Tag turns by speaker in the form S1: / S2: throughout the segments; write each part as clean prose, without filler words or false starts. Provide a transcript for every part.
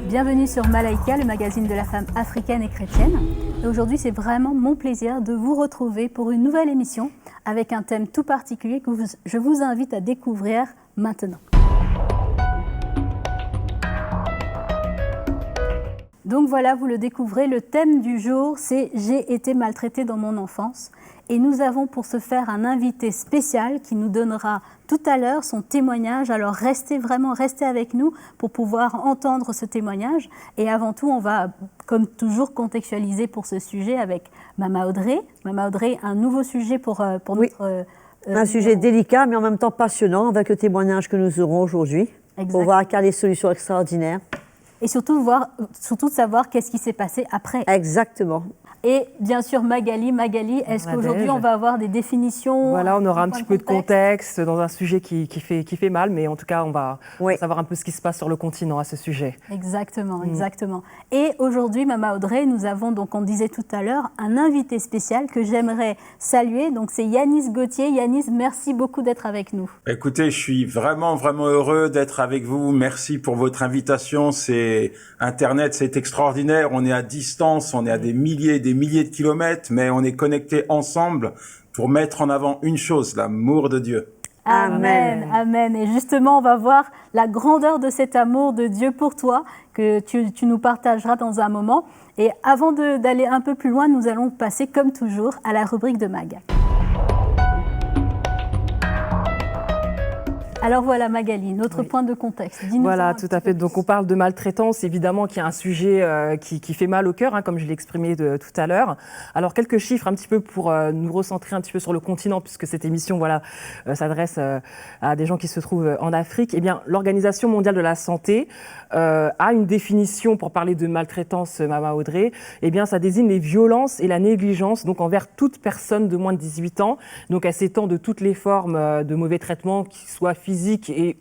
S1: Bienvenue sur Malaika, le magazine de la femme africaine et chrétienne. Et aujourd'hui, c'est vraiment mon plaisir de vous retrouver pour une nouvelle émission avec un thème tout particulier que je vous invite à découvrir maintenant. Donc voilà, vous le découvrez, le thème du jour, c'est « J'ai été maltraitée dans mon enfance ». Et nous avons pour ce faire un invité spécial qui nous donnera tout à l'heure son témoignage. Alors restez avec nous pour pouvoir entendre ce témoignage. Et avant tout, on va, comme toujours, contextualiser pour ce sujet avec Mama Audrey. Mama Audrey, un nouveau sujet pour
S2: oui.
S1: notre...
S2: un sujet délicat, mais en même temps passionnant, avec le témoignage que nous aurons aujourd'hui. Pour voir qu'il y a des solutions extraordinaires.
S1: Et surtout de savoir qu'est-ce qui s'est passé après.
S2: Exactement.
S1: Et bien sûr, Magali, est-ce qu'aujourd'hui on va avoir des définitions?
S3: Voilà, on aura un petit peu de contexte dans un sujet qui fait mal, mais en tout cas, on va savoir un peu ce qui se passe sur le continent à ce sujet.
S1: Exactement. Et aujourd'hui, Mama Audrey, nous avons, donc on disait tout à l'heure, un invité spécial que j'aimerais saluer. Donc c'est Yanis Gauthier. Yanis, merci beaucoup d'être avec nous.
S4: Écoutez, je suis vraiment heureux d'être avec vous. Merci pour votre invitation. Internet, c'est extraordinaire. On est à distance, on est à des milliers de kilomètres, mais on est connectés ensemble pour mettre en avant une chose, l'amour de Dieu.
S1: Amen. Et justement, on va voir la grandeur de cet amour de Dieu pour toi, que tu nous partageras dans un moment. Et avant d'aller un peu plus loin, nous allons passer, comme toujours, à la rubrique de Mag. Alors voilà Magali, notre point de contexte.
S3: Voilà, tout à fait. Donc on parle de maltraitance, évidemment, qui est un sujet qui fait mal au cœur, comme je l'ai exprimé tout à l'heure. Alors quelques chiffres un petit peu pour nous recentrer un petit peu sur le continent, puisque cette émission s'adresse à des gens qui se trouvent en Afrique. Eh bien, l'Organisation mondiale de la santé a une définition pour parler de maltraitance, Mama Audrey. Eh bien, ça désigne les violences et la négligence donc envers toute personne de moins de 18 ans. Donc elle s'étend de toutes les formes de mauvais traitements, qui soient physiques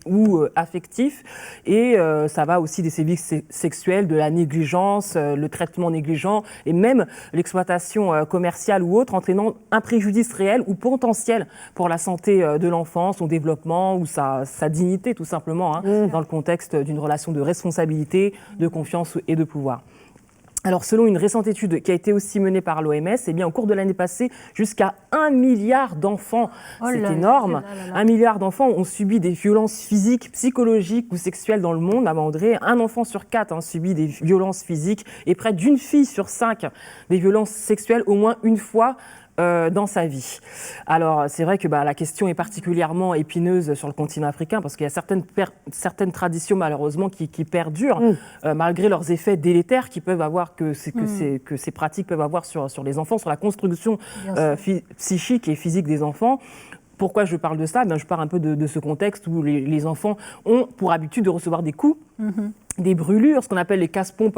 S3: ou affectifs, et ça va aussi des sévices sexuels, de la négligence, le traitement négligent et même l'exploitation commerciale ou autre, entraînant un préjudice réel ou potentiel pour la santé de l'enfant, son développement ou sa dignité tout simplement, dans le contexte d'une relation de responsabilité, de confiance et de pouvoir. Alors, selon une récente étude qui a été aussi menée par l'OMS, eh bien, au cours de l'année passée, jusqu'à 1 milliard d'enfants, c'est énorme, 1 milliard d'enfants ont subi des violences physiques, psychologiques ou sexuelles dans le monde. Maman Audrey, un enfant sur 4 subit des violences physiques et près d'une fille sur 5 des violences sexuelles au moins une fois dans sa vie. Alors, c'est vrai que la question est particulièrement épineuse sur le continent africain parce qu'il y a certaines traditions, malheureusement, qui perdurent, malgré leurs effets délétères qui peuvent avoir, que ces pratiques peuvent avoir sur les enfants, sur la construction psychique et physique des enfants. Pourquoi je parle de ça ? Je parle un peu de ce contexte où les enfants ont pour habitude de recevoir des coups, des brûlures, ce qu'on appelle les casse-pompes.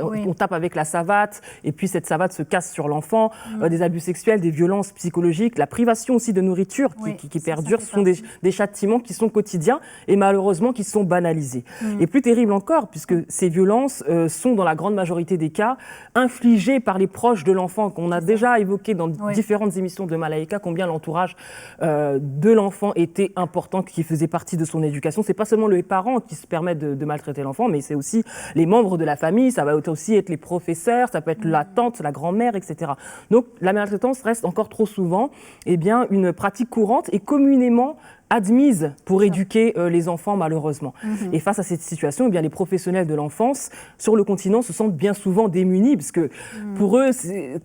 S3: On tape avec la savate et puis cette savate se casse sur l'enfant, des abus sexuels, des violences psychologiques, la privation aussi de nourriture qui perdure. Ce sont des châtiments qui sont quotidiens et malheureusement qui sont banalisés. Et plus terrible encore, puisque ces violences sont dans la grande majorité des cas infligées par les proches de l'enfant, qu'on a déjà évoqué dans différentes émissions de Malaika, combien l'entourage de l'enfant était important, qui faisait partie de son éducation. C'est pas seulement les parents qui se permettent de maltraiter l'enfant, mais c'est aussi les membres de la famille, ça va aussi être les professeurs, ça peut être la tante, la grand-mère, etc. Donc la maltraitance reste encore trop souvent une pratique courante et communément admise pour éduquer les enfants, malheureusement. Et face à cette situation, les professionnels de l'enfance sur le continent se sentent bien souvent démunis, parce que pour eux, c'est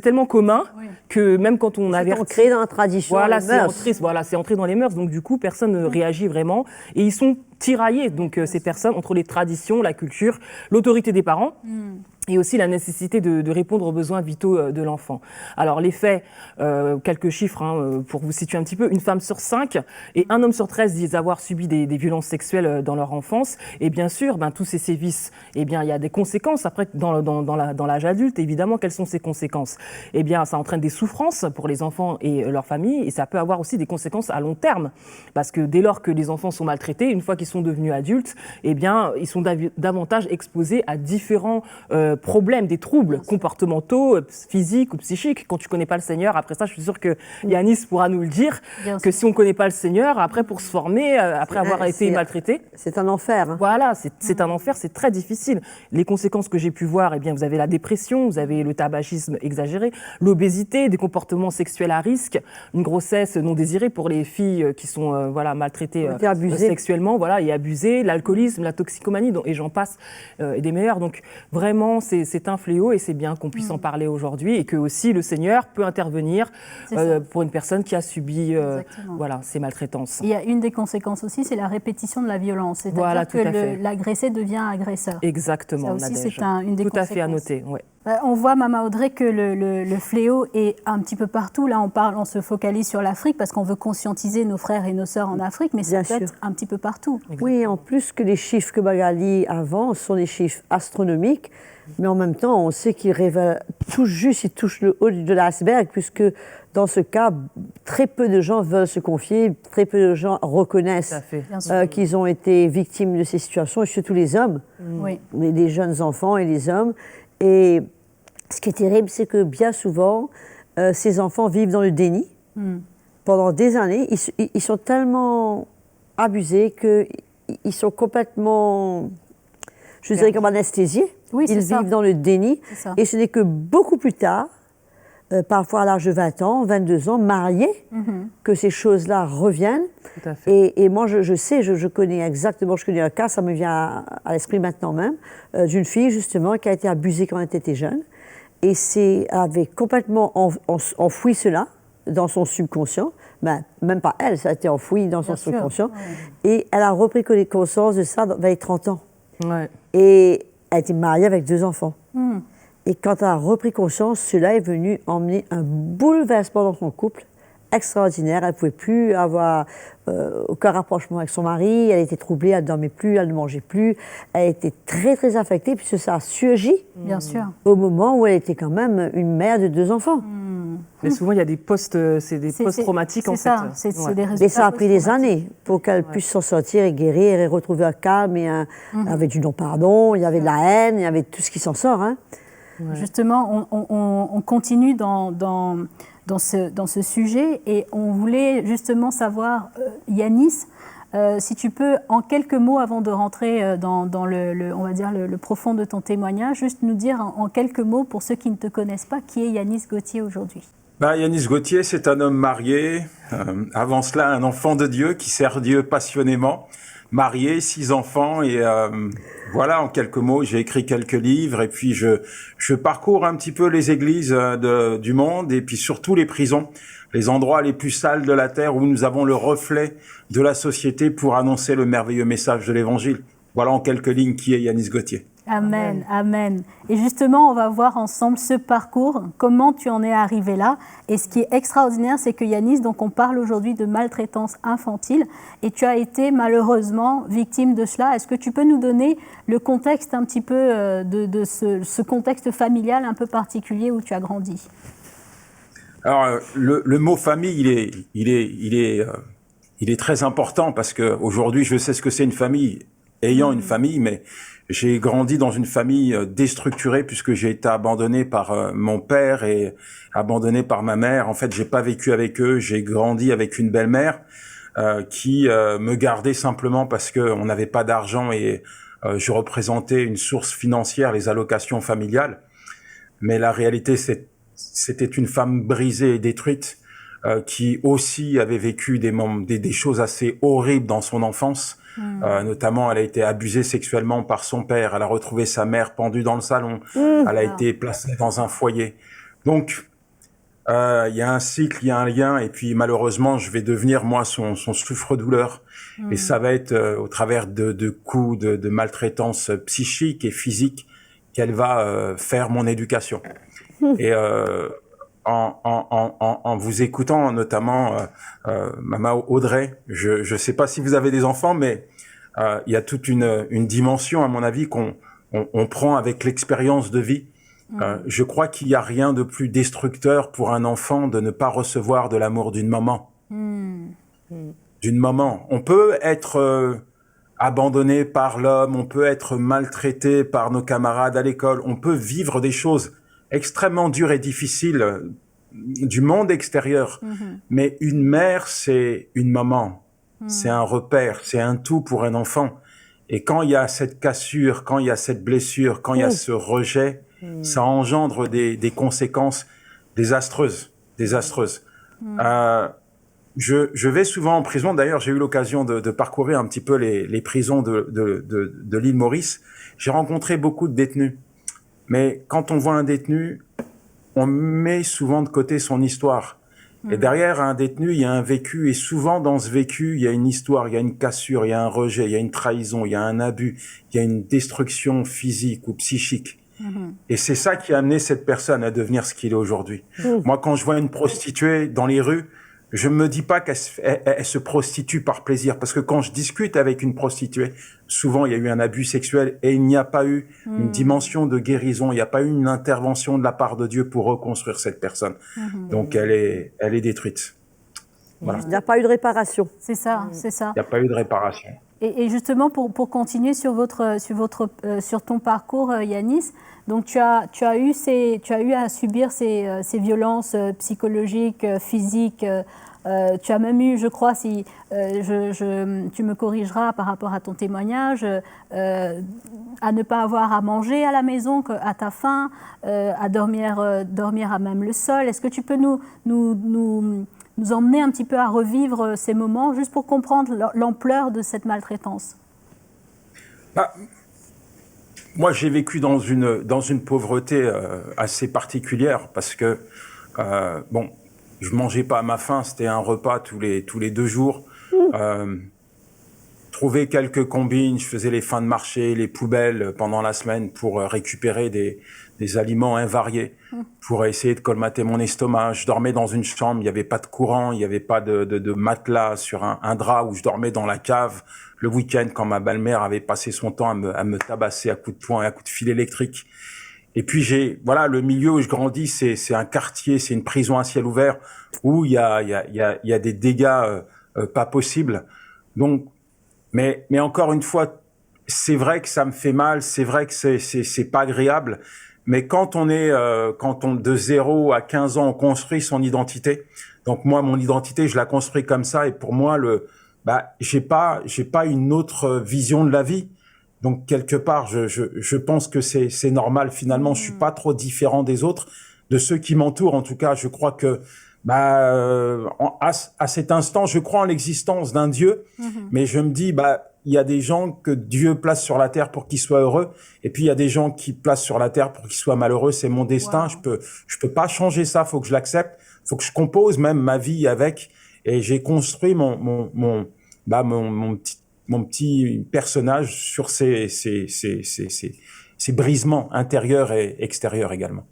S3: tellement commun que même quand on avertit...
S2: C'est ancré dans la tradition,
S3: c'est entré dans les mœurs, donc du coup, personne ne réagit vraiment. Et ils sont tiraillés, donc ces personnes, entre les traditions, la culture, l'autorité des parents, et aussi la nécessité de répondre aux besoins vitaux de l'enfant. Alors les faits, quelques chiffres pour vous situer un petit peu, une femme sur 5 et un homme sur 13 disent avoir subi des violences sexuelles dans leur enfance. Et bien sûr, tous ces sévices, eh bien, il y a des conséquences après dans l'âge adulte. Évidemment, quelles sont ces conséquences? Eh bien, ça entraîne des souffrances pour les enfants et leurs familles, et ça peut avoir aussi des conséquences à long terme. Parce que dès lors que les enfants sont maltraités, une fois qu'ils sont devenus adultes, eh bien, ils sont davantage exposés à différents problèmes, des troubles comportementaux, physiques ou psychiques. Quand tu connais pas le Seigneur, après ça, je suis sûre que Yanis pourra nous le dire, que si on connaît pas le Seigneur, après pour se former, après avoir été maltraité,
S2: c'est un enfer.
S3: Voilà, c'est un enfer, c'est très difficile. Les conséquences que j'ai pu voir, eh bien, vous avez la dépression, vous avez le tabagisme exagéré, l'obésité, des comportements sexuels à risque, une grossesse non désirée pour les filles qui sont maltraitées sexuellement, et abusées, l'alcoolisme, la toxicomanie, et j'en passe, et des meilleurs. Donc vraiment, c'est un fléau et c'est bien qu'on puisse en parler aujourd'hui et que aussi le Seigneur peut intervenir pour une personne qui a subi ces maltraitances.
S1: Il y a une des conséquences aussi, c'est la répétition de la violence. C'est-à-dire que l'agressé devient agresseur.
S3: Exactement,
S1: ça aussi, c'est une des
S3: tout
S1: conséquences.
S3: à fait à noter, ouais.
S1: On voit, Mama Audrey, que le fléau est un petit peu partout. Là, on se focalise sur l'Afrique parce qu'on veut conscientiser nos frères et nos sœurs en Afrique, mais c'est peut-être un petit peu partout.
S2: Exactement. Oui, en plus que les chiffres que Magali avance sont des chiffres astronomiques, mais en même temps, on sait qu'ils révèlent tout juste, ils touchent le haut de l'iceberg, puisque dans ce cas, très peu de gens veulent se confier, très peu de gens reconnaissent qu'ils ont été victimes de ces situations, et surtout les hommes, les jeunes enfants et les hommes. Et ce qui est terrible, c'est que bien souvent, ces enfants vivent dans le déni. Pendant des années, ils sont tellement abusés qu'ils sont complètement, je dirais, comme anesthésiés. Ils vivent dans le déni. Et ce n'est que beaucoup plus tard, parfois à l'âge de 20 ans, 22 ans, mariés, que ces choses-là reviennent.
S3: Tout à fait.
S2: Et moi, je connais un cas, ça me vient à l'esprit maintenant même, d'une fille, justement, qui a été abusée quand elle était jeune. Et avait complètement enfoui cela dans son subconscient. Même pas elle, ça a été enfoui dans son subconscient. Et elle a repris conscience de ça vers les 30 ans. Et elle était mariée avec 2 enfants. Et quand elle a repris conscience, cela est venu emmener un bouleversement dans son couple extraordinaire. Elle ne pouvait plus avoir aucun rapprochement avec son mari. Elle était troublée, elle ne dormait plus, elle ne mangeait plus. Elle était très, très affectée puisque ça a surgi au moment où elle était quand même une mère de 2 enfants.
S3: Mais souvent, il y a des post-traumatiques, en fait.
S1: C'est ça, des résultats.
S2: Mais ça a pris des années pour qu'elle puisse s'en sortir et guérir et retrouver un calme. Et il y avait du non-pardon, il y avait de la haine, il y avait tout ce qui s'en sort.
S1: Justement, on continue dans ce sujet et on voulait justement savoir, Yanis, si tu peux, en quelques mots, avant de rentrer dans on va dire le profond de ton témoignage, juste nous dire en quelques mots, pour ceux qui ne te connaissent pas, qui est Yanis Gauthier aujourd'hui?
S4: Yanis Gauthier, c'est un homme marié, avant cela un enfant de Dieu qui sert Dieu passionnément, marié, 6 enfants et voilà, en quelques mots, j'ai écrit quelques livres et puis je parcours un petit peu les églises du monde et puis surtout les prisons, les endroits les plus sales de la terre où nous avons le reflet de la société pour annoncer le merveilleux message de l'Évangile. Voilà en quelques lignes qui est Yanis Gauthier.
S1: Amen, amen. Et justement, on va voir ensemble ce parcours, comment tu en es arrivé là. Et ce qui est extraordinaire, c'est que Yanis, donc on parle aujourd'hui de maltraitance infantile, et tu as été malheureusement victime de cela. Est-ce que tu peux nous donner le contexte un petit peu de ce contexte familial un peu particulier où tu as grandi?
S4: Alors, le mot famille, il est très important parce que aujourd'hui, je sais ce que c'est une famille, ayant une famille, mais j'ai grandi dans une famille déstructurée puisque j'ai été abandonné par mon père et abandonné par ma mère. En fait, j'ai pas vécu avec eux. J'ai grandi avec une belle-mère qui me gardait simplement parce que on n'avait pas d'argent et je représentais une source financière, les allocations familiales. Mais la réalité, c'était une femme brisée et détruite qui aussi avait vécu des choses assez horribles dans son enfance. Notamment, elle a été abusée sexuellement par son père. Elle a retrouvé sa mère pendue dans le salon. Elle a été placée dans un foyer. Donc, il y a un cycle, il y a un lien. Et puis, malheureusement, je vais devenir, moi, son souffre-douleur. Et ça va être au travers de coups, de maltraitance psychique et physique qu'elle va faire mon éducation. Et en vous écoutant, notamment Maman Audrey, je ne sais pas si vous avez des enfants, mais il y a toute une dimension, à mon avis, qu'on prend avec l'expérience de vie. Je crois qu'il n'y a rien de plus destructeur pour un enfant de ne pas recevoir de l'amour d'une maman. D'une maman. On peut être abandonné par l'homme, on peut être maltraité par nos camarades à l'école, on peut vivre des choses extrêmement dures et difficiles du monde extérieur. Mais une mère, c'est une maman. C'est un repère, c'est un tout pour un enfant. Et quand il y a cette cassure, quand il y a cette blessure, quand il y a ce rejet, ça engendre des conséquences désastreuses. Je vais souvent en prison. D'ailleurs, j'ai eu l'occasion de parcourir un petit peu les prisons de l'île Maurice. J'ai rencontré beaucoup de détenus. Mais quand on voit un détenu, on met souvent de côté son histoire. Et derrière un détenu, il y a un vécu. Et souvent, dans ce vécu, il y a une histoire, il y a une cassure, il y a un rejet, il y a une trahison, il y a un abus, il y a une destruction physique ou psychique. Et c'est ça qui a amené cette personne à devenir ce qu'il est aujourd'hui. Moi, quand je vois une prostituée dans les rues, je me dis pas qu'elle se prostitue par plaisir, parce que quand je discute avec une prostituée, souvent il y a eu un abus sexuel et il n'y a pas eu une dimension de guérison, il n'y a pas eu une intervention de la part de Dieu pour reconstruire cette personne. Donc elle est détruite. Voilà.
S2: Il n'y a pas eu de réparation.
S1: C'est ça, c'est ça.
S4: Il n'y a pas eu de réparation.
S1: Et justement, pour continuer sur ton parcours, Yanis, donc tu as eu à subir ces violences psychologiques, physiques. Tu as même eu, je crois, si tu me corrigeras par rapport à ton témoignage, à ne pas avoir à manger à la maison à ta faim, à dormir à même le sol. Est-ce que tu peux nous emmener un petit peu à revivre ces moments, juste pour comprendre l'ampleur de cette maltraitance?
S4: Moi, j'ai vécu dans une pauvreté assez particulière, parce que, je mangeais pas à ma faim, c'était un repas tous les 2 jours. Trouver quelques combines, je faisais les fins de marché, les poubelles pendant la semaine pour récupérer des aliments invariés, pour essayer de colmater mon estomac. Je dormais dans une chambre, il n'y avait pas de courant, il n'y avait pas de matelas sur un drap, où je dormais dans la cave le week-end quand ma belle-mère avait passé son temps à me tabasser à coups de poing et à coups de fil électrique. Et puis le milieu où je grandis, c'est un quartier, c'est une prison à ciel ouvert où il y a des dégâts pas possibles. Donc, mais encore une fois, c'est vrai que ça me fait mal, c'est vrai que c'est pas agréable. Mais quand de 0 à 15 ans, on construit son identité. Donc moi, mon identité, je la construis comme ça. Et pour moi, j'ai pas une autre vision de la vie. Donc quelque part, je pense que c'est normal. Finalement, je suis pas trop différent des autres, de ceux qui m'entourent. En tout cas, je crois que à cet instant, je crois en l'existence d'un Dieu, mais je me dis il y a des gens que Dieu place sur la terre pour qu'ils soient heureux, et puis il y a des gens qui placent sur la terre pour qu'ils soient malheureux. C'est mon destin. Wow. Je peux pas changer ça. Faut que je l'accepte. Faut que je compose même ma vie avec. Et j'ai construit mon petit personnage sur ces brisements intérieurs et extérieurs également.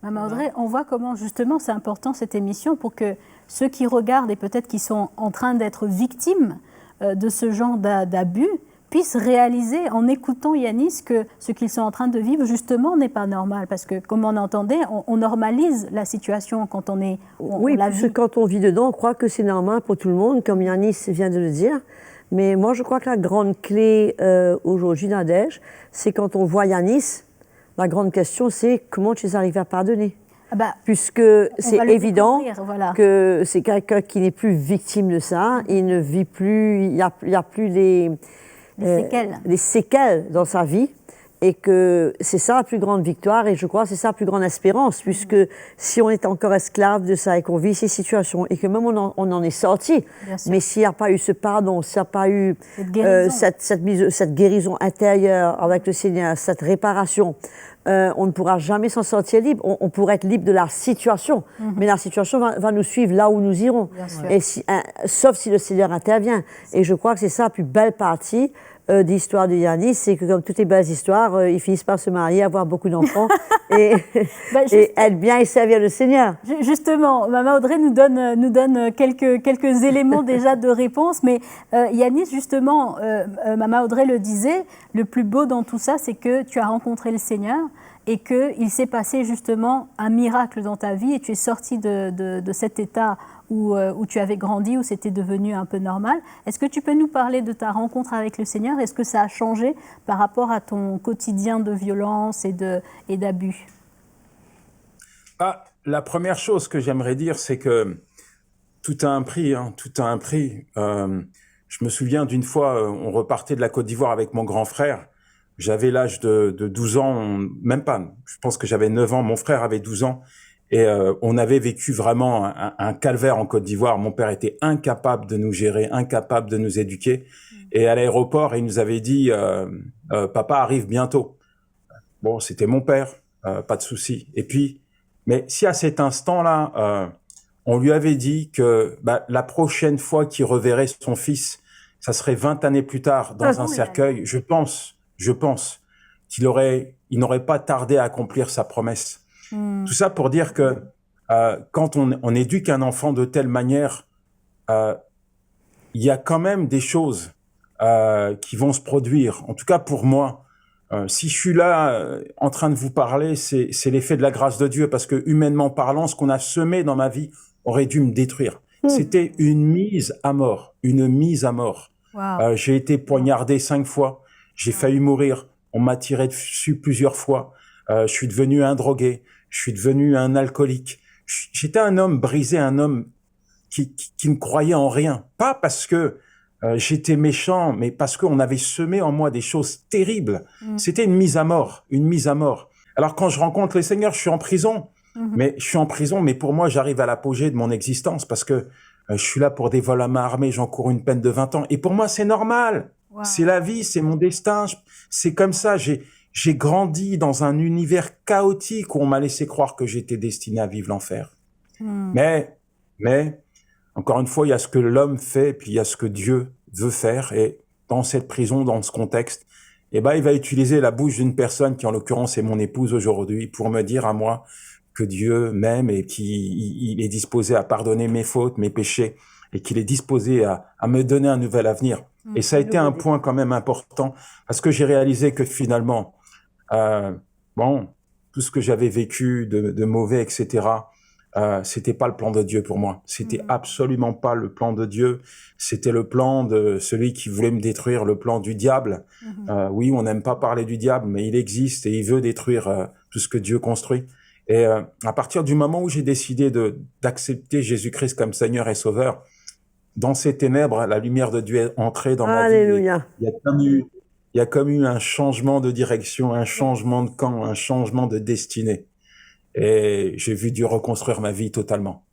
S1: Maman Audrey, on voit comment justement c'est important cette émission pour que ceux qui regardent et peut-être qui sont en train d'être victimes de ce genre d'abus puissent réaliser en écoutant Yanis que ce qu'ils sont en train de vivre justement n'est pas normal, parce que comme on entendait, on normalise la situation quand on est...
S2: Oui, parce que quand on vit dedans, on croit que c'est normal pour tout le monde, comme Yanis vient de le dire. Mais moi, je crois que la grande clé aujourd'hui, Nadège, c'est quand on voit Yanis, la grande question, c'est comment tu arrives à pardonner. Puisque c'est évident que c'est quelqu'un qui n'est plus victime de ça, il ne vit plus, il n'y a plus les séquelles dans sa vie, et que c'est ça la plus grande victoire, et je crois que c'est ça la plus grande espérance, puisque si on est encore esclave de ça et qu'on vit ces situations, et que même on en est sorti, mais s'il n'y a pas eu ce pardon, s'il n'y a pas eu cette guérison intérieure avec le Seigneur, cette réparation, on ne pourra jamais s'en sortir libre. On pourrait être libre de la situation, mais la situation va nous suivre là où nous irons. Et sauf si le Seigneur intervient. Et je crois que c'est ça la plus belle partie d'histoire de Yanis, c'est que comme toutes les belles histoires, ils finissent par se marier, avoir beaucoup d'enfants et, et être bien et servir le Seigneur.
S1: Justement, Maman Audrey nous donne quelques éléments déjà de réponse, mais Yanis, justement, Maman Audrey le disait, le plus beau dans tout ça, c'est que tu as rencontré le Seigneur et qu'il s'est passé justement un miracle dans ta vie et tu es sorti de cet état où tu avais grandi, où c'était devenu un peu normal. Est-ce que tu peux nous parler de ta rencontre avec le Seigneur? Est-ce que ça a changé par rapport à ton quotidien de violence et d'abus?
S4: La première chose que j'aimerais dire, c'est que tout a un prix, hein, tout a un prix. Je me souviens d'une fois, on repartait de la Côte d'Ivoire avec mon grand frère. J'avais l'âge de 12 ans, même pas, je pense que j'avais 9 ans, mon frère avait 12 ans. Et on avait vécu vraiment un calvaire en Côte d'Ivoire. Mon père était incapable de nous gérer, incapable de nous éduquer. Et à l'aéroport, il nous avait dit papa arrive bientôt. Bon, c'était mon père, pas de souci. Et puis, mais si à cet instant-là, on lui avait dit que la prochaine fois qu'il reverrait son fils, ça serait 20 années plus tard dans un cercueil, je pense qu'il n'aurait pas tardé à accomplir sa promesse. Tout ça pour dire que quand on éduque un enfant de telle manière, il y a quand même des choses qui vont se produire. En tout cas pour moi, si je suis là en train de vous parler, c'est l'effet de la grâce de Dieu, parce que humainement parlant, ce qu'on a semé dans ma vie aurait dû me détruire. C'était une mise à mort, une mise à mort.
S1: Wow.
S4: J'ai été poignardé 5 fois, j'ai failli mourir, on m'a tiré dessus plusieurs fois, je suis devenu un drogué, je suis devenu un alcoolique. J'étais un homme brisé, un homme qui ne croyait en rien. Pas parce que j'étais méchant, mais parce qu'on avait semé en moi des choses terribles. C'était une mise à mort, une mise à mort. Alors quand je rencontre le Seigneur, je suis en prison. Mais je suis en prison, mais pour moi, j'arrive à l'apogée de mon existence parce que je suis là pour des vols à main armée, j'encours une peine de 20 ans. Et pour moi, c'est normal.
S1: Wow.
S4: C'est la vie, c'est mon destin. C'est comme ça. J'ai grandi dans un univers chaotique où on m'a laissé croire que j'étais destiné à vivre l'enfer. Mais, encore une fois, il y a ce que l'homme fait, puis il y a ce que Dieu veut faire. Et dans cette prison, dans ce contexte, il va utiliser la bouche d'une personne qui, en l'occurrence, est mon épouse aujourd'hui, pour me dire à moi que Dieu m'aime et qu'il est disposé à pardonner mes fautes, mes péchés, et qu'il est disposé à me donner un nouvel avenir. Et ça a été un point quand même important, parce que j'ai réalisé que finalement, tout ce que j'avais vécu de mauvais, etc., c'était pas le plan de Dieu pour moi. C'était absolument pas le plan de Dieu. C'était le plan de celui qui voulait me détruire, le plan du diable. Oui, on n'aime pas parler du diable, mais il existe et il veut détruire tout ce que Dieu construit. Et à partir du moment où j'ai décidé d'accepter Jésus-Christ comme Seigneur et Sauveur, dans ces ténèbres, la lumière de Dieu est entrée dans ma vie.
S2: Alléluia.
S4: Il y a comme eu un changement de direction, un changement de camp, un changement de destinée. Et j'ai vu Dieu reconstruire ma vie totalement.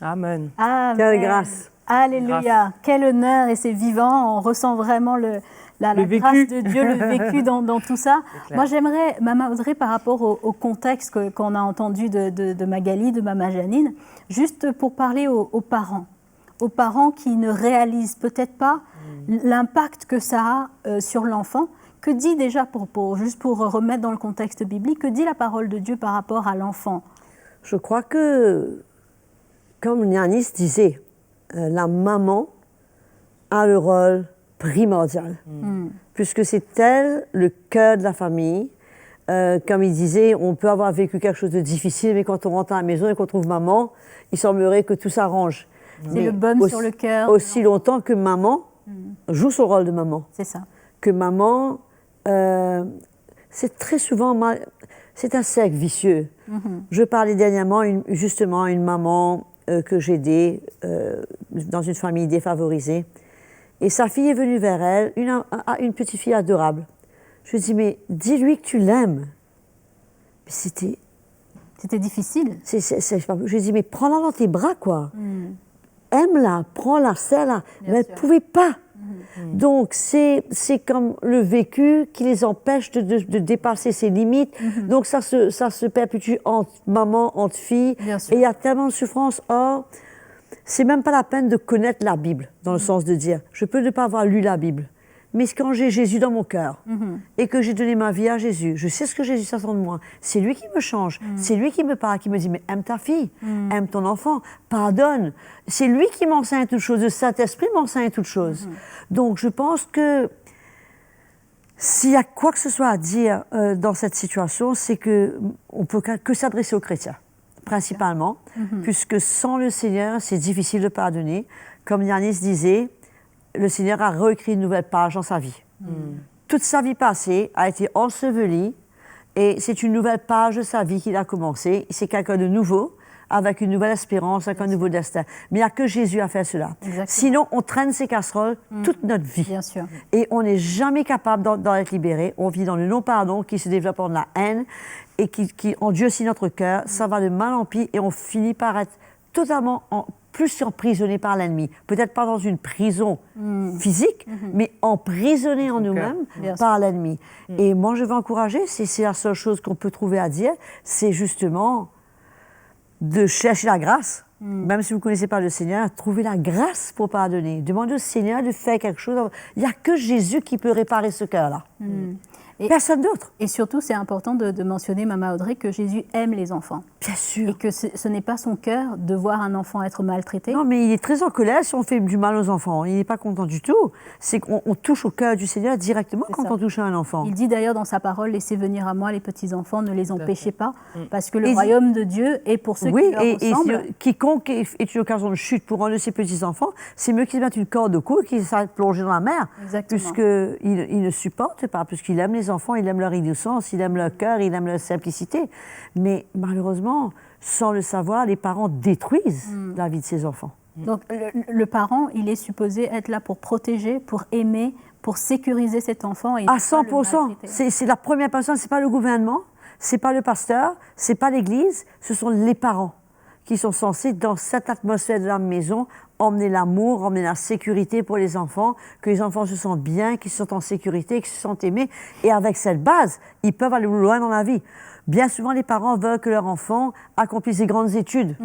S3: Amen.
S1: Amen.
S2: Quelle grâce.
S1: Alléluia.
S3: Grâce.
S1: Quel honneur, et c'est vivant. On ressent vraiment la grâce de Dieu, le vécu dans tout ça. Moi, j'aimerais, Maman Audrey, par rapport au contexte qu'on a entendu de Magali, de Maman Janine, juste pour parler aux parents qui ne réalisent peut-être pas l'impact que ça a sur l'enfant. Que dit déjà, juste pour remettre dans le contexte biblique, que dit la parole de Dieu par rapport à l'enfant?
S2: Je crois que, comme Yanis disait, la maman a le rôle primordial, puisque c'est elle le cœur de la famille. Comme il disait, on peut avoir vécu quelque chose de difficile, mais quand on rentre à la maison et qu'on trouve maman, il semblerait que tout s'arrange.
S1: C'est le baume sur le cœur.
S2: Aussi longtemps que maman joue son rôle de maman.
S1: C'est ça.
S2: Que maman, c'est très souvent, c'est un cercle vicieux. Je parlais dernièrement justement à une maman que j'aidais dans une famille défavorisée. Et sa fille est venue vers elle, une petite fille adorable. Je lui ai dit, mais dis-lui que tu l'aimes. Mais c'était
S1: difficile.
S2: Je lui ai dit, mais prends-la dans tes bras, quoi. Aime-la, prends-la, serre-la. Mais elle ne pouvait pas. Donc, c'est comme le vécu qui les empêche de dépasser ses limites. Donc, ça se perpétue entre maman, entre filles. Et il y a tellement de souffrance. Or, c'est même pas la peine de connaître la Bible, dans le sens de dire, je peux ne pas avoir lu la Bible. Mais quand j'ai Jésus dans mon cœur et que j'ai donné ma vie à Jésus, je sais ce que Jésus s'attend de moi. C'est lui qui me change. C'est lui qui me parle, qui me dit, mais aime ta fille, aime ton enfant, pardonne. C'est lui qui m'enseigne toutes choses. Le Saint-Esprit m'enseigne toutes choses. Donc, je pense que s'il y a quoi que ce soit à dire dans cette situation, c'est qu'on ne peut que s'adresser aux chrétiens, principalement, puisque sans le Seigneur, c'est difficile de pardonner. Comme Yanis disait, le Seigneur a réécrit une nouvelle page dans sa vie. Toute sa vie passée a été ensevelie et c'est une nouvelle page de sa vie qu'il a commencé. C'est quelqu'un de nouveau, avec une nouvelle espérance, avec un nouveau destin. Mais il n'y a que Jésus à faire cela.
S1: Exactement.
S2: Sinon, on traîne ses casseroles toute notre vie.
S1: Bien sûr.
S2: Et on n'est jamais capable d'en être libéré. On vit dans le non-pardon qui se développe en la haine et qui endurcit notre cœur. Ça va de mal en pis et on finit par être totalement plus emprisonné par l'ennemi. Peut-être pas dans une prison physique, mais emprisonné en nous-mêmes par l'ennemi. Et moi, je veux encourager, c'est la seule chose qu'on peut trouver à dire, c'est justement de chercher la grâce. Même si vous ne connaissez pas le Seigneur, trouvez la grâce pour pardonner. Demandez au Seigneur de faire quelque chose. Il n'y a que Jésus qui peut réparer ce cœur-là. Personne d'autre.
S1: Et surtout, c'est important de mentionner, Mama Audrey, que Jésus aime les enfants.
S2: Bien sûr.
S1: Et que ce n'est pas son cœur de voir un enfant être maltraité.
S2: Non, mais il est très en colère si on fait du mal aux enfants. Il n'est pas content du tout. C'est qu'on touche au cœur du Seigneur directement quand on touche à un enfant.
S1: Il dit d'ailleurs dans sa parole, laissez venir à moi les petits-enfants, ne les empêchez pas, parce que le royaume de Dieu est pour ceux qui leur ressemblent.
S2: Et quiconque est une occasion de chute pour un de ses petits-enfants, c'est mieux qu'ils mettent une corde au cou et qu'ils s'arrêtent plonger dans la mer. Puisqu'il ne supporte pas, puisqu'il aime les enfants, il aime leur innocence, il aime leur cœur, il aime leur simplicité. Mais malheureusement, sans le savoir, les parents détruisent la vie de ses enfants.
S1: Donc le parent, il est supposé être là pour protéger, pour aimer, pour sécuriser cet enfant. Et
S2: à 100%. C'est la première personne, c'est pas le gouvernement, c'est pas le pasteur, c'est pas l'église, ce sont les parents qui sont censés, dans cette atmosphère de la maison, emmener l'amour, emmener la sécurité pour les enfants, que les enfants se sentent bien, qu'ils se sentent en sécurité, qu'ils se sentent aimés. Et avec cette base, ils peuvent aller loin dans la vie. Bien souvent, les parents veulent que leur enfant accomplisse des grandes études.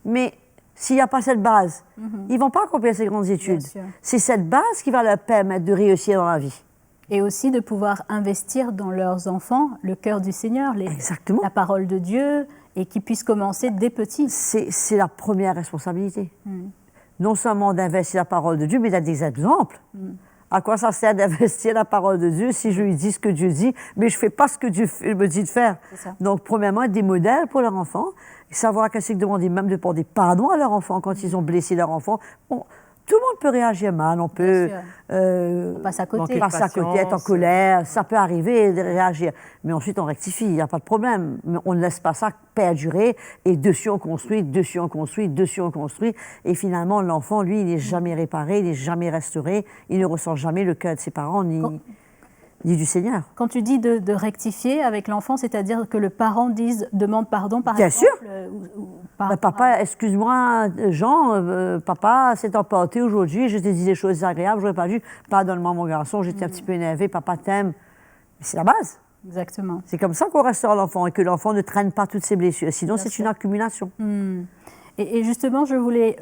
S2: Mais s'il n'y a pas cette base, ils ne vont pas accomplir ces grandes études. C'est cette base qui va leur permettre de réussir dans la vie.
S1: Et aussi de pouvoir investir dans leurs enfants le cœur du Seigneur, la parole de Dieu, et qu'ils puissent commencer dès petits.
S2: C'est la première responsabilité. Non seulement d'investir la parole de Dieu, mais d'être des exemples. À quoi ça sert d'investir la parole de Dieu si je lui dis ce que Dieu dit, mais je ne fais pas ce que Dieu me dit de faire? Donc, premièrement, être des modèles pour leurs enfants, savoir qu'est-ce que demander, même de demander pardon à leurs enfants quand ils ont blessé leur enfant. Bon, tout le monde peut réagir mal, on peut
S1: passer à côté,
S2: être en colère, ça peut arriver de réagir. Mais ensuite, on rectifie, il n'y a pas de problème. Mais on ne laisse pas ça perdurer et dessus on construit, dessus on construit, dessus on construit. Et finalement, l'enfant, lui, il n'est jamais réparé, il n'est jamais restauré, il ne ressent jamais le cœur de ses parents ni du Seigneur.
S1: Quand tu dis de rectifier avec l'enfant, c'est-à-dire que le parent demande pardon, par
S2: Bien
S1: exemple
S2: sûr. Papa, excuse-moi, Jean, papa s'est emporté aujourd'hui, je t'ai dit des choses désagréables, je n'aurais pas dû. Pardonne-moi, mon garçon, j'étais un petit peu énervé, papa t'aime. C'est la base.
S1: Exactement.
S2: C'est comme ça qu'on restaure l'enfant et que l'enfant ne traîne pas toutes ses blessures. Sinon, c'est une accumulation.
S1: Et justement, je voulais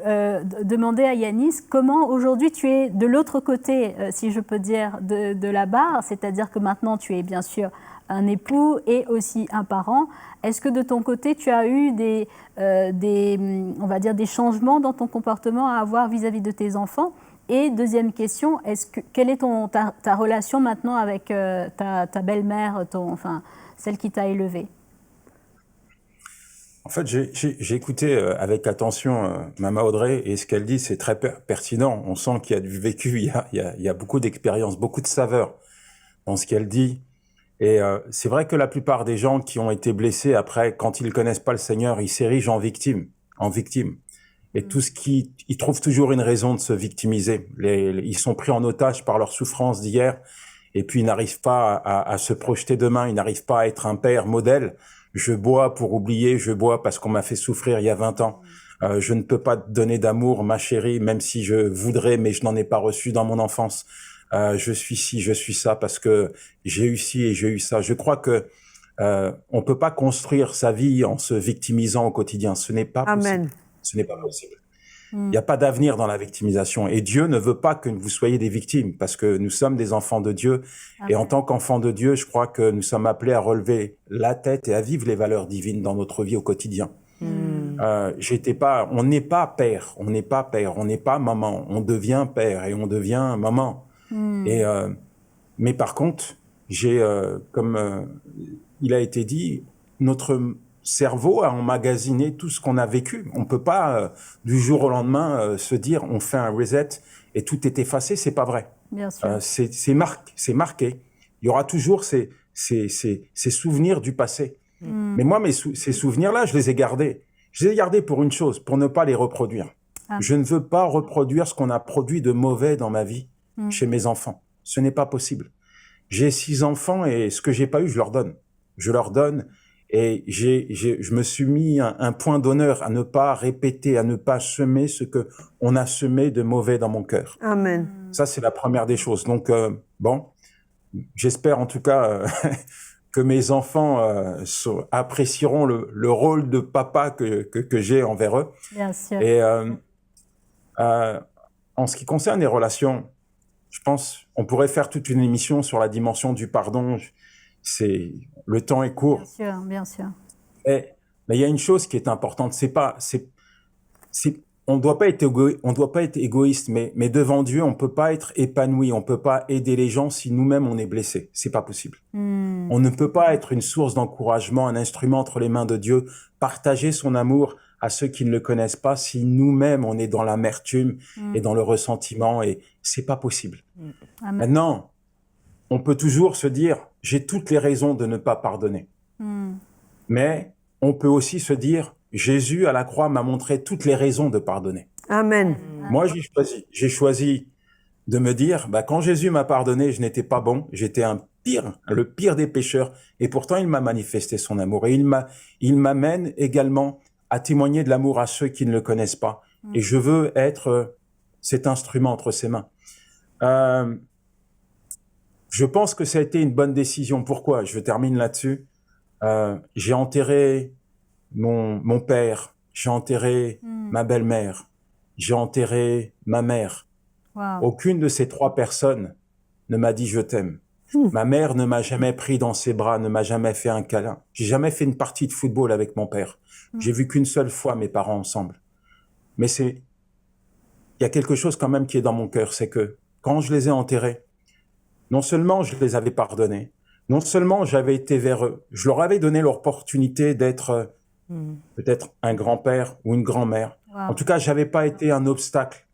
S1: demander à Yanis, comment aujourd'hui tu es de l'autre côté, si je peux dire, de la barre, c'est-à-dire que maintenant tu es bien sûr un époux et aussi un parent. Est-ce que de ton côté, tu as eu on va dire des changements dans ton comportement à avoir vis-à-vis de tes enfants? Et deuxième question, quelle est ta relation maintenant avec ta belle-mère, celle qui t'a élevée?
S4: En fait, j'ai écouté avec attention Mama Audrey, et ce qu'elle dit, c'est très pertinent. On sent qu'il y a du vécu, il y a beaucoup d'expérience, beaucoup de saveur dans ce qu'elle dit. Et c'est vrai que la plupart des gens qui ont été blessés, après, quand ils connaissent pas le Seigneur, ils s'érigent en victimes. Et ils trouvent toujours une raison de se victimiser. Ils sont pris en otage par leur souffrance d'hier, et puis ils n'arrivent pas à se projeter demain, ils n'arrivent pas à être un père modèle. Je bois pour oublier, je bois parce qu'on m'a fait souffrir il y a 20 ans. Je ne peux pas te donner d'amour, ma chérie, même si je voudrais, mais je n'en ai pas reçu dans mon enfance. Je suis ci, je suis ça, parce que j'ai eu ci et j'ai eu ça. Je crois que on peut pas construire sa vie en se victimisant au quotidien. Ce n'est pas possible. Ce n'est pas possible. Il n'y a pas d'avenir dans la victimisation. Et Dieu ne veut pas que vous soyez des victimes, parce que nous sommes des enfants de Dieu.
S1: Amen.
S4: Et en tant qu'enfants de Dieu, je crois que nous sommes appelés à relever la tête et à vivre les valeurs divines dans notre vie au quotidien. On n'est pas père, on n'est pas maman, on devient père et on devient maman. Mais par contre, comme il a été dit, notre cerveau a emmagasiné tout ce qu'on a vécu. On peut pas du jour au lendemain se dire on fait un reset et tout est effacé, c'est pas vrai.
S1: Bien sûr.
S4: C'est marqué. Il y aura toujours ces souvenirs du passé. Mais moi, ces souvenirs-là, je les ai gardés. Je les ai gardés pour une chose, pour ne pas les reproduire. Je ne veux pas reproduire ce qu'on a produit de mauvais dans ma vie chez mes enfants. Ce n'est pas possible. J'ai 6 enfants et ce que j'ai pas eu, je leur donne. Je leur donne et je me suis mis un point d'honneur à ne pas répéter, à ne pas semer ce que on a semé de mauvais dans mon cœur.
S2: Amen.
S4: Ça, c'est la première des choses. Donc, bon, j'espère en tout cas que mes enfants apprécieront le rôle de papa que j'ai envers eux.
S1: Bien sûr.
S4: Et en ce qui concerne les relations, je pense on pourrait faire toute une émission sur la dimension du pardon. Le temps est court.
S1: Bien sûr, bien sûr.
S4: Mais il y a une chose qui est importante, on ne doit pas être égoïste, mais devant Dieu, on ne peut pas être épanoui, on ne peut pas aider les gens si nous-mêmes on est blessés. C'est pas possible. On ne peut pas être une source d'encouragement, un instrument entre les mains de Dieu, partager son amour à ceux qui ne le connaissent pas si nous-mêmes on est dans l'amertume et dans le ressentiment, et c'est pas possible.
S1: Amen.
S4: Maintenant, on peut toujours se dire, j'ai toutes les raisons de ne pas pardonner. Mais on peut aussi se dire, Jésus à la croix m'a montré toutes les raisons de pardonner.
S2: Amen.
S4: Moi, j'ai choisi de me dire, quand Jésus m'a pardonné, je n'étais pas bon, j'étais le pire des pécheurs, et pourtant il m'a manifesté son amour. Et il m'amène également à témoigner de l'amour à ceux qui ne le connaissent pas. Et je veux être cet instrument entre ses mains. Je pense que ça a été une bonne décision. Pourquoi? Je termine là-dessus. J'ai enterré mon père, j'ai enterré ma belle-mère, j'ai enterré ma mère.
S1: Wow.
S4: Aucune de ces 3 personnes ne m'a dit je t'aime. Ma mère ne m'a jamais pris dans ses bras, ne m'a jamais fait un câlin. J'ai jamais fait une partie de football avec mon père. J'ai vu qu'une seule fois mes parents ensemble. Mais il y a quelque chose quand même qui est dans mon cœur, c'est que quand je les ai enterrés, non seulement je les avais pardonnés, non seulement j'avais été vers eux, je leur avais donné l'opportunité d'être peut-être un grand-père ou une grand-mère.
S1: Wow.
S4: En tout cas, j'avais pas été un obstacle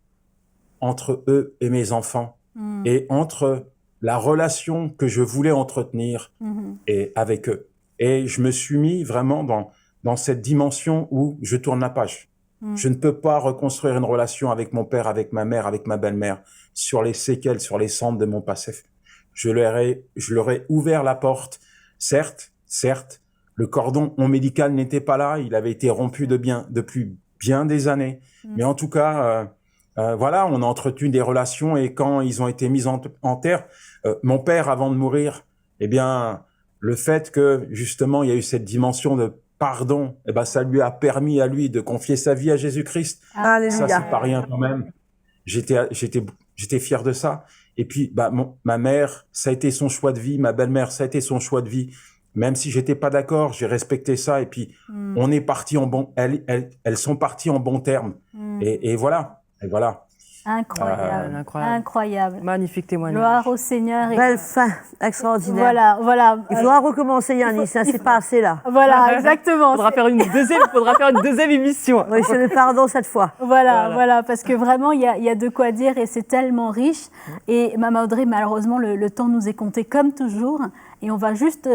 S4: entre eux et mes enfants et entre la relation que je voulais entretenir et avec eux. Et je me suis mis vraiment dans cette dimension où je tourne la page. Je ne peux pas reconstruire une relation avec mon père, avec ma mère, avec ma belle-mère sur les séquelles, sur les cendres de mon passé. Je leur ai ouvert la porte. Certes, le cordon ombilical n'était pas là, il avait été rompu depuis bien des années. Mais en tout cas, voilà, on a entretenu des relations et quand ils ont été mis en terre, mon père, avant de mourir, eh bien, le fait que justement il y a eu cette dimension de pardon, eh ben, ça lui a permis à lui de confier sa vie à Jésus-Christ.
S2: Alléluia.
S4: Ça, c'est pas rien quand même. J'étais fier de ça. Et puis, ma mère, ça a été son choix de vie. Ma belle-mère, ça a été son choix de vie. Même si j'étais pas d'accord, j'ai respecté ça. Et puis, on est parti elles sont parties en bons termes. Et voilà.
S1: Incroyable. Incroyable.
S3: Magnifique témoignage.
S1: Gloire au Seigneur.
S2: Belle fin, extraordinaire.
S1: Voilà.
S2: Il faudra recommencer, Yannis, c'est pas assez là.
S1: Voilà, exactement.
S3: Il faudra faire une deuxième émission.
S2: Oui, c'est le pardon cette fois.
S1: Voilà, parce que vraiment, il y a de quoi dire et c'est tellement riche. Et Maman Audrey, malheureusement, le temps nous est compté comme toujours. Et on va juste,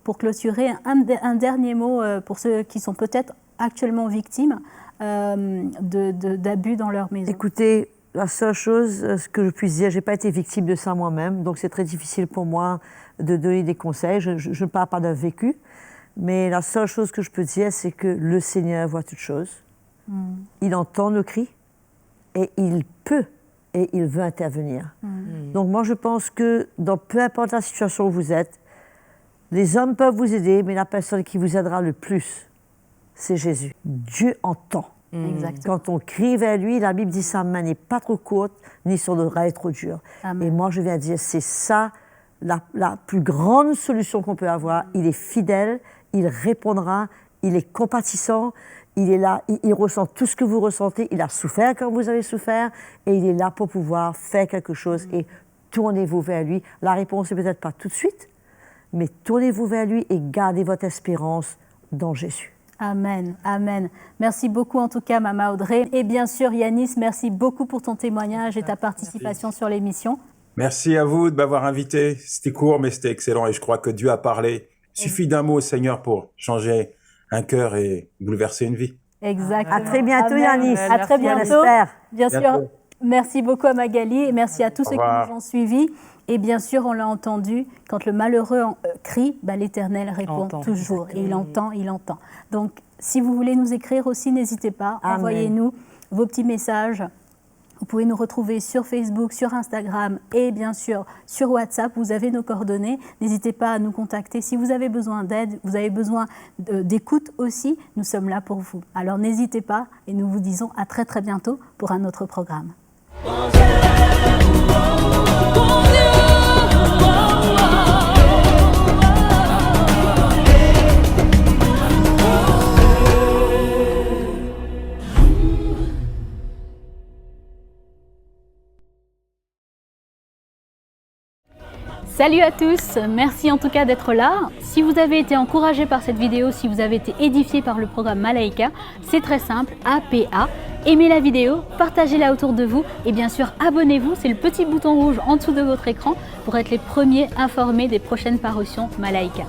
S1: pour clôturer, un dernier mot pour ceux qui sont peut-être actuellement victimes d'abus dans leur maison.
S2: Écoutez, la seule chose que je puisse dire, j'ai pas été victime de ça moi-même, donc c'est très difficile pour moi de donner des conseils. Je ne parle pas d'un vécu, mais la seule chose que je peux dire, c'est que le Seigneur voit toutes choses. Il entend nos cris et il peut et il veut intervenir. Donc moi, je pense que dans peu importe la situation où vous êtes, les hommes peuvent vous aider, mais la personne qui vous aidera le plus, c'est Jésus. Dieu entend.
S1: Exactement.
S2: Quand on crie vers lui, la Bible dit sa main n'est pas trop courte, ni son oreille trop dure.
S1: Amen.
S2: Et moi, je viens dire, c'est ça la plus grande solution qu'on peut avoir. Il est fidèle, il répondra, il est compatissant, il est là, il ressent tout ce que vous ressentez, il a souffert quand vous avez souffert, et il est là pour pouvoir faire quelque chose. Et tournez-vous vers lui. La réponse n'est peut-être pas tout de suite, mais tournez-vous vers lui et gardez votre espérance dans Jésus.
S1: Amen, amen. Merci beaucoup en tout cas, Mama Audrey. Et bien sûr, Yanis, merci beaucoup pour ton témoignage et ta participation sur l'émission.
S4: Merci à vous de m'avoir invité. C'était court, mais c'était excellent et je crois que Dieu a parlé. Il suffit d'un mot, Seigneur, pour changer un cœur et bouleverser une vie.
S1: Exactement.
S2: À très bientôt,
S1: Amen.
S2: Yanis.
S1: À très bientôt.
S2: J'espère.
S1: Bien sûr.
S4: Bientôt.
S1: Merci beaucoup à Magali et merci à tous ceux qui
S4: revoir.
S1: nous ont suivis. Et bien sûr, on l'a entendu, quand le malheureux crie, l'Éternel répond
S3: Entend.
S1: toujours. Et il entend, il entend. Donc, si vous voulez nous écrire aussi, n'hésitez pas.
S2: Amen.
S1: Envoyez-nous vos petits messages. Vous pouvez nous retrouver sur Facebook, sur Instagram et bien sûr sur WhatsApp. Vous avez nos coordonnées. N'hésitez pas à nous contacter. Si vous avez besoin d'aide, vous avez besoin d'écoute aussi, nous sommes là pour vous. Alors n'hésitez pas et nous vous disons à très très bientôt pour un autre programme. Salut à tous, merci en tout cas d'être là. Si vous avez été encouragé par cette vidéo, si vous avez été édifié par le programme Malaika, c'est très simple, APA. Aimez la vidéo, partagez-la autour de vous et bien sûr abonnez-vous, c'est le petit bouton rouge en dessous de votre écran pour être les premiers informés des prochaines parutions Malaika.